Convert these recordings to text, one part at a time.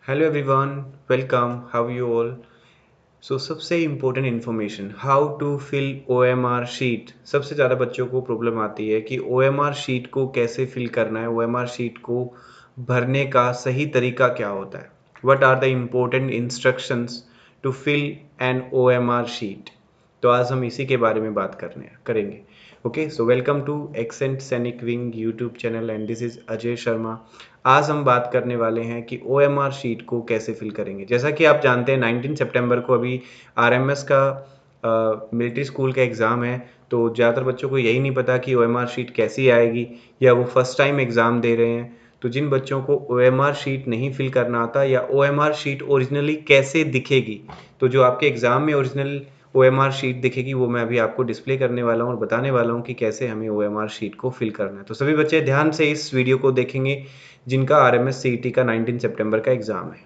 Hello everyone, welcome. How you all? So सबसे important information, how to fill OMR sheet. सबसे ज़्यादा बच्चों को प्रॉब्लम आती है कि ओएमआर शीट को कैसे फिल करना है, ओएमआर शीट को भरने का सही तरीका क्या होता है। What are the important instructions to fill an OMR sheet. तो आज हम इसी के बारे में बात करेंगे। Okay, so welcome to accent Sainik wing YouTube channel and this is Ajay Sharma. आज हम बात करने वाले हैं कि ओएमआर शीट को कैसे फिल करेंगे। जैसा कि आप जानते हैं 19 सितंबर को अभी आरएमएस का मिलिट्री स्कूल का एग्ज़ाम है। तो ज़्यादातर बच्चों को यही नहीं पता कि ओएमआर शीट कैसी आएगी, या वो फर्स्ट टाइम एग्ज़ाम दे रहे हैं। तो जिन बच्चों को ओएमआर शीट नहीं फिल करना आता, या ओएमआर शीट ओरिजिनली कैसे दिखेगी, तो जो आपके एग्ज़ाम में ओरिजिनल ओएमआर शीट दिखेगी वो मैं अभी आपको डिस्प्ले करने वाला हूँ और बताने वाला हूँ कि कैसे हमें ओएमआर शीट को फिल करना है। तो सभी बच्चे ध्यान से इस वीडियो को देखेंगे जिनका आरएमएस सीईटी का 19 सितंबर का एग्ज़ाम है।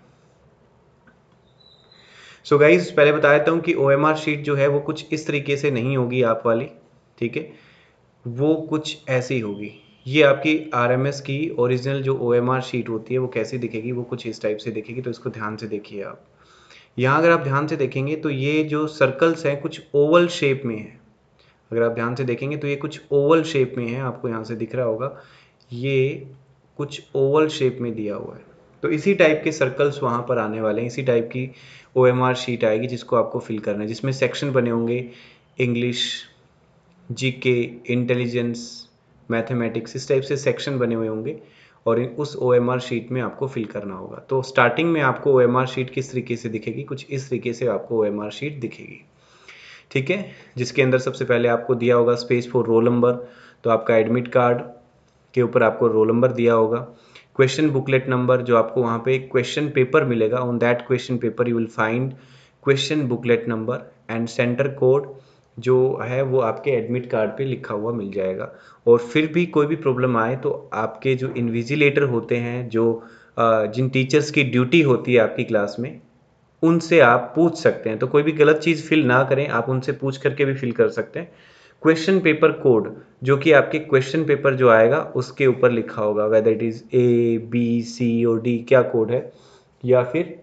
सो गाइज, पहले बता देता हूँ कि ओएमआर शीट जो है वो कुछ इस तरीके से नहीं होगी आप वाली, ठीक है। वो कुछ ऐसी होगी। ये आपकी आरएमएस की ओरिजिनल जो ओएमआर शीट होती है वो कैसी दिखेगी, वो कुछ इस टाइप से दिखेगी। तो इसको ध्यान से देखिए आप। यहाँ अगर आप ध्यान से देखेंगे तो ये जो सर्कल्स हैं कुछ ओवल शेप में है। अगर आप ध्यान से देखेंगे तो ये कुछ ओवल शेप में है, आपको यहाँ से दिख रहा होगा। ये कुछ ओवल शेप में दिया हुआ है। तो इसी टाइप के सर्कल्स वहाँ पर आने वाले हैं, इसी टाइप की ओएमआर शीट आएगी जिसको आपको फिल करना है, जिसमें सेक्शन बने होंगे इंग्लिश, जीके, इंटेलिजेंस, मैथमेटिक्स, इस टाइप से सेक्शन बने हुए होंगे और उस ओएमआर शीट में आपको फिल करना होगा। तो स्टार्टिंग में आपको ओएमआर शीट किस तरीके से दिखेगी, कुछ इस तरीके से आपको ओएमआर शीट दिखेगी, ठीक है। जिसके अंदर सबसे पहले आपको दिया होगा स्पेस फॉर रोल नंबर। तो आपका एडमिट कार्ड के ऊपर आपको रोल नंबर दिया होगा। क्वेश्चन बुकलेट नंबर, जो आपको वहाँ पे एक क्वेश्चन पेपर मिलेगा, on that question paper you will find question booklet number and centre code जो है वो आपके एडमिट कार्ड पे लिखा हुआ मिल जाएगा। और फिर भी कोई भी प्रॉब्लम आए तो आपके जो इन्विजिलेटर होते हैं, जो जिन टीचर्स की ड्यूटी होती है आपकी क्लास में, उनसे आप पूछ सकते हैं। तो कोई भी गलत चीज़ फिल ना करें, आप उनसे पूछ करके भी फिल कर सकते हैं। क्वेश्चन पेपर कोड, जो कि आपके क्वेश्चन पेपर जो आएगा उसके ऊपर लिखा होगा, whether it is A B C और डी क्या कोड है, या फिर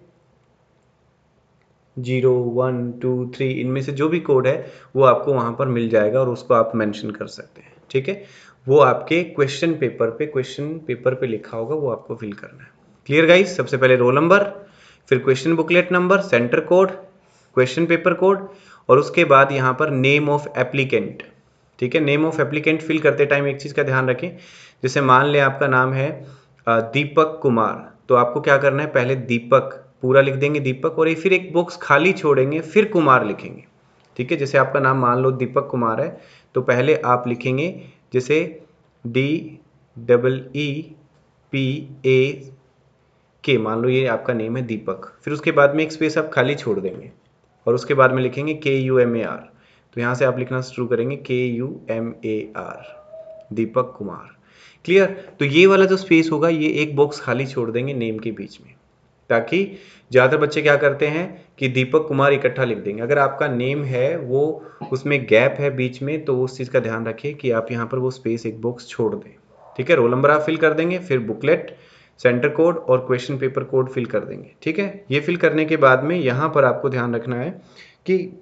0 1 2 3, इनमें से जो भी कोड है वो आपको वहाँ पर मिल जाएगा और उसको आप मेंशन कर सकते हैं, ठीक है। वो आपके क्वेश्चन पेपर पे लिखा होगा, वो आपको फिल करना है। Clear guys? सबसे पहले रोल नंबर, फिर question booklet number, centre code, question paper code, और उसके बाद यहाँ पर नेम ऑफ एप्लीकेंट, ठीक है। नेम ऑफ एप्लीकेंट फिल करते टाइम एक चीज़ का ध्यान रखें। जैसे मान लें आपका नाम है दीपक कुमार, तो आपको क्या करना है, पहले दीपक पूरा लिख देंगे दीपक, और फिर एक बॉक्स खाली छोड़ेंगे, फिर कुमार लिखेंगे, ठीक है। जैसे आपका नाम मान लो दीपक कुमार है, तो पहले आप लिखेंगे जैसे DEEPAK, मान लो ये आपका नेम है दीपक, फिर उसके बाद में एक स्पेस आप खाली छोड़ देंगे और उसके बाद में लिखेंगे KUMAR। तो यहाँ से आप लिखना शुरू करेंगे KUMAR, दीपक कुमार। क्लियर? तो ये वाला जो स्पेस होगा ये एक बॉक्स खाली छोड़ देंगे नेम के बीच में, ताकि ज़्यादातर बच्चे क्या करते हैं कि दीपक कुमार इकट्ठा लिख देंगे। अगर आपका नेम है वो उसमें गैप है बीच में, तो उस चीज़ का ध्यान रखिए कि आप यहाँ पर वो स्पेस एक बॉक्स छोड़ दें, ठीक है। रोल नंबर आप फिल कर देंगे, फिर बुकलेट, सेंटर कोड और क्वेश्चन पेपर कोड फिल कर देंगे, ठीक है। ये फिल करने के बाद में यहाँ पर आपको ध्यान रखना है कि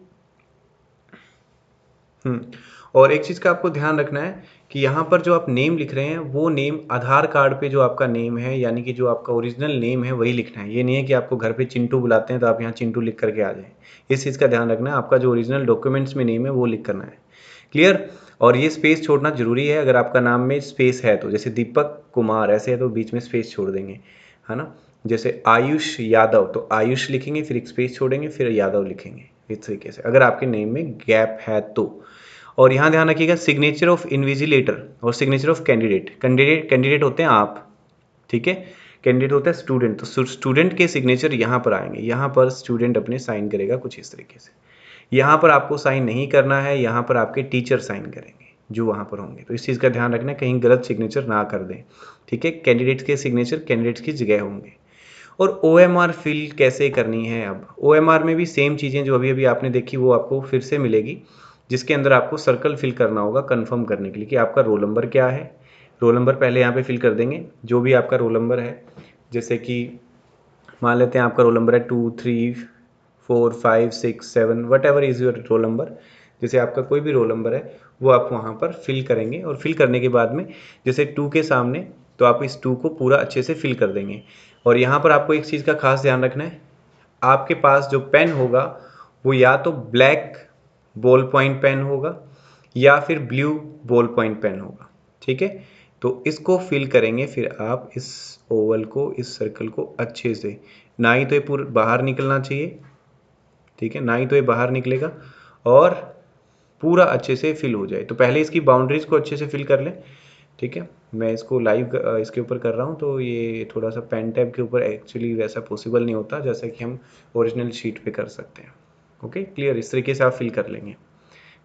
और एक चीज़ का आपको ध्यान रखना है कि यहाँ पर जो आप नेम लिख रहे हैं वो नेम आधार कार्ड पे जो आपका नेम है, यानी कि जो आपका ओरिजिनल नेम है वही लिखना है। ये नहीं है कि आपको घर पे चिंटू बुलाते हैं तो आप यहाँ चिंटू लिख करके आ जाएं। इस चीज़ का ध्यान रखना है, आपका जो ओरिजिनल डॉक्यूमेंट्स में नेम है वो लिख करना है। क्लियर? और ये स्पेस छोड़ना जरूरी है। अगर आपका नाम में स्पेस है तो, जैसे दीपक कुमार ऐसे है तो बीच में स्पेस छोड़ देंगे, है ना। जैसे आयुष यादव, तो आयुष लिखेंगे, फिर एक स्पेस छोड़ेंगे, फिर यादव लिखेंगे, इस तरीके से, अगर आपके नेम में गैप है तो। और यहाँ ध्यान रखिएगा, सिग्नेचर ऑफ इन्विजिलेटर और सिग्नेचर ऑफ कैंडिडेट। कैंडिडेट होते हैं आप, ठीक है। कैंडिडेट होता है स्टूडेंट, तो स्टूडेंट के सिग्नेचर यहाँ पर आएंगे। यहाँ पर स्टूडेंट अपने साइन करेगा कुछ इस तरीके से। यहाँ पर आपको साइन नहीं करना है, यहाँ पर आपके टीचर साइन करेंगे जो वहाँ पर होंगे। तो इस चीज़ का ध्यान रखना, कहीं गलत सिग्नेचर ना कर दें, ठीक है। कैंडिडेट्स के सिग्नेचर कैंडिडेट्स की जगह होंगे। और OMR फिल कैसे करनी है, अब OMR में भी सेम चीज़ें जो अभी अभी आपने देखी वो आपको फिर से मिलेगी, जिसके अंदर आपको सर्कल फिल करना होगा कंफर्म करने के लिए कि आपका रोल नंबर क्या है। रोल नंबर पहले यहाँ पे फिल कर देंगे, जो भी आपका रोल नंबर है, जैसे कि मान लेते हैं आपका रोल नंबर है 2 3 4 5 6 7 what ever is your roll number. जैसे आपका कोई भी रोल नंबर है वो आप वहाँ पर फिल करेंगे, और फिल करने के बाद में जैसे 2 के सामने तो आप इस 2 को पूरा अच्छे से फिल कर देंगे। और यहाँ पर आपको एक चीज़ का खास ध्यान रखना है, आपके पास जो पेन होगा वो या तो ब्लैक बॉल पॉइंट पेन होगा या फिर ब्लू बॉल पॉइंट पेन होगा, ठीक है। तो इसको फिल करेंगे फिर आप इस ओवल को, इस सर्कल को अच्छे से, ना ही तो ये पूरा बाहर निकलना चाहिए, ठीक है, ना ही तो ये बाहर निकलेगा, और पूरा अच्छे से फिल हो जाए। तो पहले इसकी बाउंड्रीज को अच्छे से फिल कर लें, ठीक है। मैं इसको लाइव इसके ऊपर कर रहा हूँ, तो ये थोड़ा सा पेन टैब के ऊपर एक्चुअली वैसा पॉसिबल नहीं होता जैसा कि हम ओरिजिनल शीट पे कर सकते हैं। ओके, क्लियर, इस तरीके से आप फिल कर लेंगे।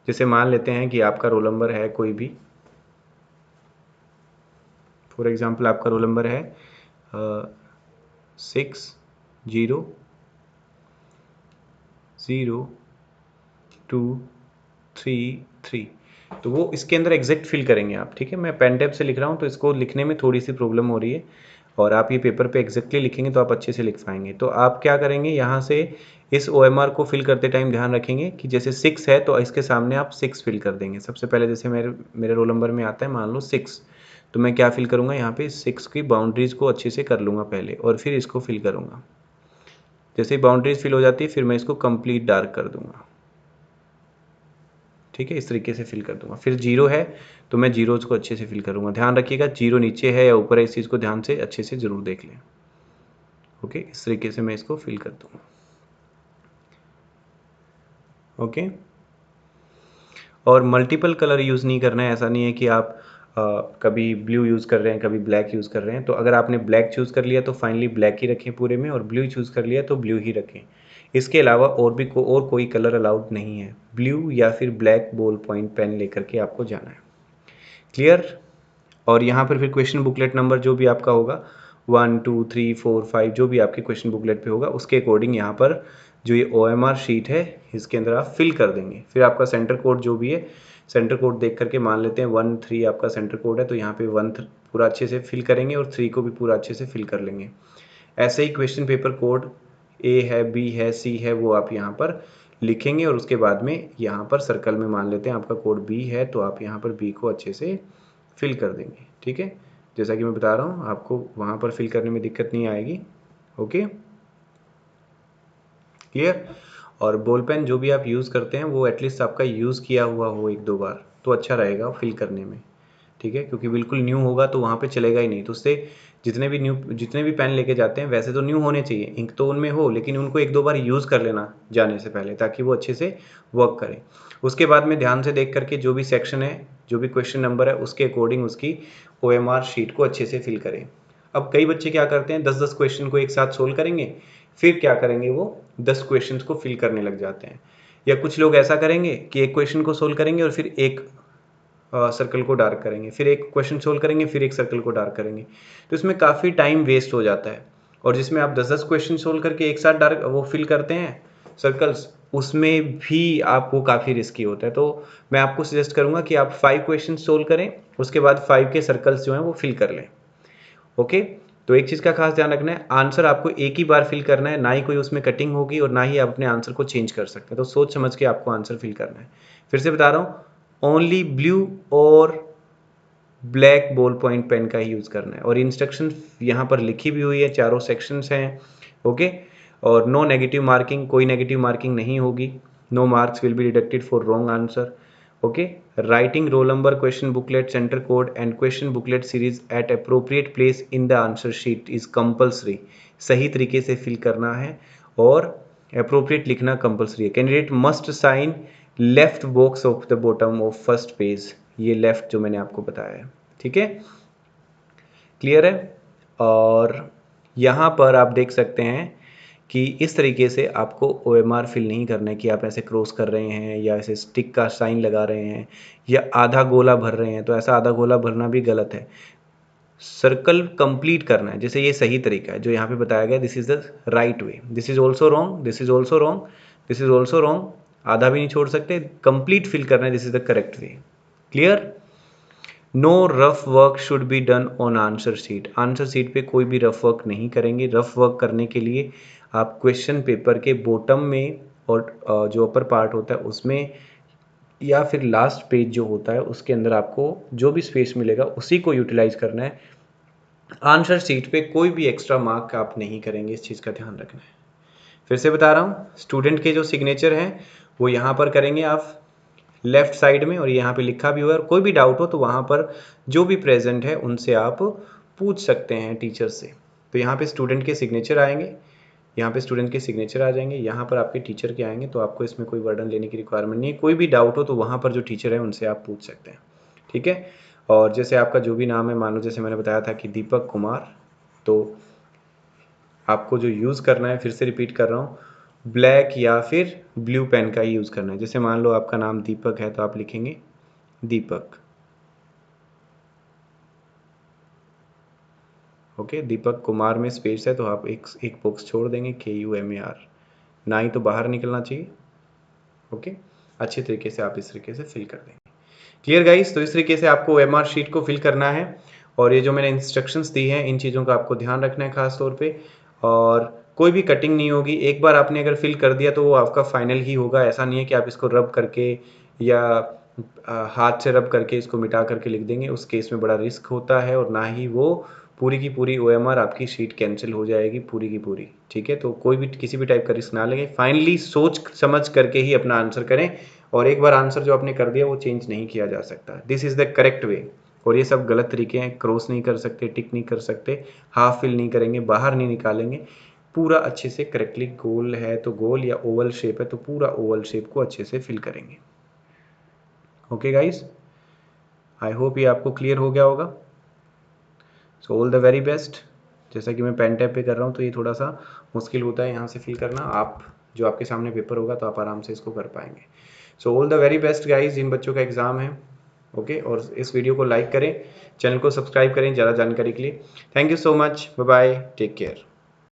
जैसे मान लेते हैं कि आपका रोल नंबर है कोई भी, फॉर एग्जांपल आपका रोल नंबर है 600233, तो वो इसके अंदर एग्जैक्ट फिल करेंगे आप, ठीक है। मैं पेन टैब से लिख रहा हूँ तो इसको लिखने में थोड़ी सी प्रॉब्लम हो रही है, और आप ये पेपर पे एग्जैक्टली लिखेंगे तो आप अच्छे से लिख पाएंगे। तो आप क्या करेंगे, यहाँ से इस OMR को फिल करते टाइम ध्यान रखेंगे कि जैसे 6 है तो इसके सामने आप 6 फिल कर देंगे। सबसे पहले जैसे मेरे रोल नंबर में आता है मान लो 6, तो मैं क्या फिल करूँगा, यहाँ पे 6 की बाउंड्रीज को अच्छे से कर लूँगा पहले, और फिर इसको फिल करूँगा। जैसे ही बाउंड्रीज फिल हो जाती है फिर मैं इसको कंप्लीट डार्क कर दूँगा, ठीक है, इस तरीके से फिल कर दूंगा। फिर 0 है तो मैं जीरोज को अच्छे से फिल करूंगा। ध्यान रखिएगा 0 नीचे है या ऊपर है, इस चीज़ को ध्यान से अच्छे से ज़रूर देख लें। ओके, इस तरीके से मैं इसको फिल कर दूंगा। ओके, और मल्टीपल कलर यूज़ नहीं करना है। ऐसा नहीं है कि आप कभी ब्लू यूज़ कर रहे हैं, कभी ब्लैक यूज़ कर रहे हैं। तो अगर आपने ब्लैक चूज़ कर लिया तो फाइनली ब्लैक ही रखें पूरे में, और ब्लू चूज़ कर लिया तो ब्लू ही रखें। इसके अलावा और भी और कोई कलर अलाउड नहीं है। ब्लू या फिर ब्लैक बॉल पॉइंट पेन लेकर के आपको जाना है। क्लियर। और यहाँ पर फिर क्वेश्चन बुकलेट नंबर जो भी आपका होगा 1 2 3 4 5 जो भी आपके क्वेश्चन बुकलेट पे होगा उसके अकॉर्डिंग यहाँ पर जो ये OMR शीट है इसके अंदर आप फिल कर देंगे। फिर आपका सेंटर कोड जो भी है, सेंटर कोड देख करके मान लेते हैं 1 3 आपका सेंटर कोड है, तो यहाँ पे 1 पूरा अच्छे से फिल करेंगे और 3 को भी पूरा अच्छे से फिल कर लेंगे। ऐसे ही क्वेश्चन पेपर कोड A है, B है, C है, वो आप यहाँ पर लिखेंगे, और उसके बाद में यहाँ पर सर्कल में मान लेते हैं आपका कोड B है, तो आप यहाँ पर B को अच्छे से फिल कर देंगे, ठीक है। जैसा कि मैं बता रहा हूँ आपको वहाँ पर फिल करने में दिक्कत नहीं आएगी। Okay, clear. और बॉल पेन जो भी आप यूज़ करते हैं वो एटलीस्ट आपका यूज़ किया हुआ हो 1-2 बार, तो अच्छा रहेगा फिल करने में, ठीक है। क्योंकि बिल्कुल न्यू होगा तो वहाँ पे चलेगा ही नहीं। तो उससे जितने भी पेन लेके जाते हैं वैसे तो न्यू होने चाहिए, इंक तो उनमें हो, लेकिन उनको 1-2 बार यूज़ कर लेना जाने से पहले, ताकि वो अच्छे से वर्क करें। उसके बाद में ध्यान से देख करके जो भी सेक्शन है, जो भी क्वेश्चन नंबर है, उसके अकॉर्डिंग उसकी OMR शीट को अच्छे से फिल करें। अब कई बच्चे क्या करते हैं, 10-10 क्वेश्चन को एक साथ सोल्व करेंगे, फिर क्या करेंगे वो 10 क्वेश्चन को फिल करने लग जाते हैं। या कुछ लोग ऐसा करेंगे कि एक क्वेश्चन को सोल्व करेंगे और फिर एक सर्कल को डार्क करेंगे, फिर एक क्वेश्चन सोल्व करेंगे, फिर एक सर्कल को डार्क करेंगे। तो इसमें काफ़ी टाइम वेस्ट हो जाता है। और जिसमें आप 10-10 क्वेश्चन सोल्व करके एक साथ डार्क वो फिल करते हैं सर्कल्स, उसमें भी आपको काफ़ी रिस्की होता है। तो मैं आपको सजेस्ट करूंगा कि आप 5 क्वेश्चन सोल्व करें, उसके बाद 5 के सर्कल्स जो हैं वो फिल कर लें। ओके, तो एक चीज़ का खास ध्यान रखना है, आंसर आपको एक ही बार फिल करना है, ना ही कोई उसमें कटिंग होगी और ना ही आप अपने आंसर को चेंज कर सकते हैं। तो सोच समझ के आपको आंसर फिल करना है। फिर से बता रहा हूँ, ओनली ब्लू और ब्लैक बॉल पॉइंट पेन का ही यूज़ करना है। और इंस्ट्रक्शन यहाँ पर लिखी भी हुई है, चारों सेक्शंस हैं। ओके, और नो नेगेटिव मार्किंग, कोई नेगेटिव मार्किंग नहीं होगी। No marks will be deducted for wrong answer. Okay, writing roll number, question booklet, centre code and question booklet series at appropriate place in the answer sheet is compulsory. सही तरीके से fill करना है और appropriate लिखना compulsory है। Candidate must sign left box of the bottom of first page, ये left जो मैंने आपको बताया है, ठीक है, क्लियर है। और यहाँ पर आप देख सकते हैं कि इस तरीके से आपको OMR फिल नहीं करना है कि आप ऐसे क्रॉस कर रहे हैं या ऐसे स्टिक का साइन लगा रहे हैं या आधा गोला भर रहे हैं। तो ऐसा आधा गोला भरना भी गलत है। सर्कल कंप्लीट करना है, जैसे ये सही तरीका है जो यहाँ पे बताया गया, this is the right way. This is also wrong, this is also wrong, this is also wrong. आधा भी नहीं छोड़ सकते, कंप्लीट फिल करना है, this is the correct way. Clear. No rough work should be done on answer sheet. Answer sheet पे कोई भी रफ वर्क नहीं करेंगे। रफ वर्क करने के लिए आप क्वेश्चन पेपर के बॉटम में और जो अपर पार्ट होता है उसमें, या फिर लास्ट पेज जो होता है उसके अंदर आपको जो भी स्पेस मिलेगा उसी को यूटिलाइज करना है। आंसर शीट पे कोई भी एक्स्ट्रा मार्क आप नहीं करेंगे, इस चीज़ का ध्यान रखना है। फिर से बता रहा हूँ, स्टूडेंट के जो सिग्नेचर हैं वो यहाँ पर करेंगे आप लेफ्ट साइड में, और यहाँ पे लिखा भी हुआ है। और कोई भी डाउट हो तो वहाँ पर जो भी प्रेजेंट है उनसे आप पूछ सकते हैं टीचर से। तो यहाँ पे स्टूडेंट के सिग्नेचर आएंगे, यहाँ पे स्टूडेंट के सिग्नेचर आ जाएंगे, यहाँ पर आपके टीचर के आएंगे। तो आपको इसमें कोई वर्डन लेने की रिक्वायरमेंट नहीं है। कोई भी डाउट हो तो वहाँ पर जो टीचर है उनसे आप पूछ सकते हैं, ठीक है। और जैसे आपका जो भी नाम है, मान लो जैसे मैंने बताया था कि दीपक कुमार, तो आपको जो यूज़ करना है, फिर से रिपीट कर रहा हूँ, ब्लैक या फिर ब्लू पेन का ही यूज़ करना है। जैसे मान लो आपका नाम दीपक है तो आप लिखेंगे दीपक, ओके। दीपक कुमार में स्पेस है तो आप एक बॉक्स छोड़ देंगे, KUMAR, ना ही तो बाहर निकलना चाहिए, ओके। अच्छे तरीके से आप इस तरीके से फिल कर देंगे। Clear guys? तो इस तरीके से आपको OMR शीट को फिल करना है, और ये जो मैंने इंस्ट्रक्शंस दी हैं इन चीज़ों का आपको ध्यान रखना है खास तौर पे। और कोई भी कटिंग नहीं होगी। एक बार आपने अगर फिल कर दिया तो वो आपका फाइनल ही होगा। ऐसा नहीं है कि आप इसको रब करके या हाथ से रब करके इसको मिटा करके लिख देंगे, उस केस में बड़ा रिस्क होता है, और ना ही वो पूरी की पूरी OMR आपकी शीट कैंसिल हो जाएगी पूरी की पूरी, ठीक है। तो कोई भी किसी भी टाइप का रिस्क ना लेंगे, फाइनली सोच समझ करके ही अपना आंसर करें। और एक बार आंसर जो आपने कर दिया वो चेंज नहीं किया जा सकता। दिस इज़ द करेक्ट वे। और ये सब गलत तरीके हैं, क्रॉस नहीं कर सकते, टिक नहीं कर सकते, हाफ फिल नहीं करेंगे, बाहर नहीं निकालेंगे। पूरा अच्छे से करेक्टली, गोल है तो गोल, या ओवल शेप है तो पूरा ओवल शेप को अच्छे से फिल करेंगे। ओके गाइस, आई होप ये आपको क्लियर हो गया होगा। सो ऑल द वेरी बेस्ट। जैसा कि मैं पेन टैप पे कर रहा हूँ तो ये थोड़ा सा मुश्किल होता है यहाँ से फिल करना। आप जो आपके सामने पेपर होगा तो आप आराम से इसको कर पाएंगे। So all the very best guys, जिन बच्चों का एग्जाम है, ओके। और इस वीडियो को लाइक करें, चैनल को सब्सक्राइब करें ज़्यादा जानकारी के लिए। Thank you so much, bye bye, take care.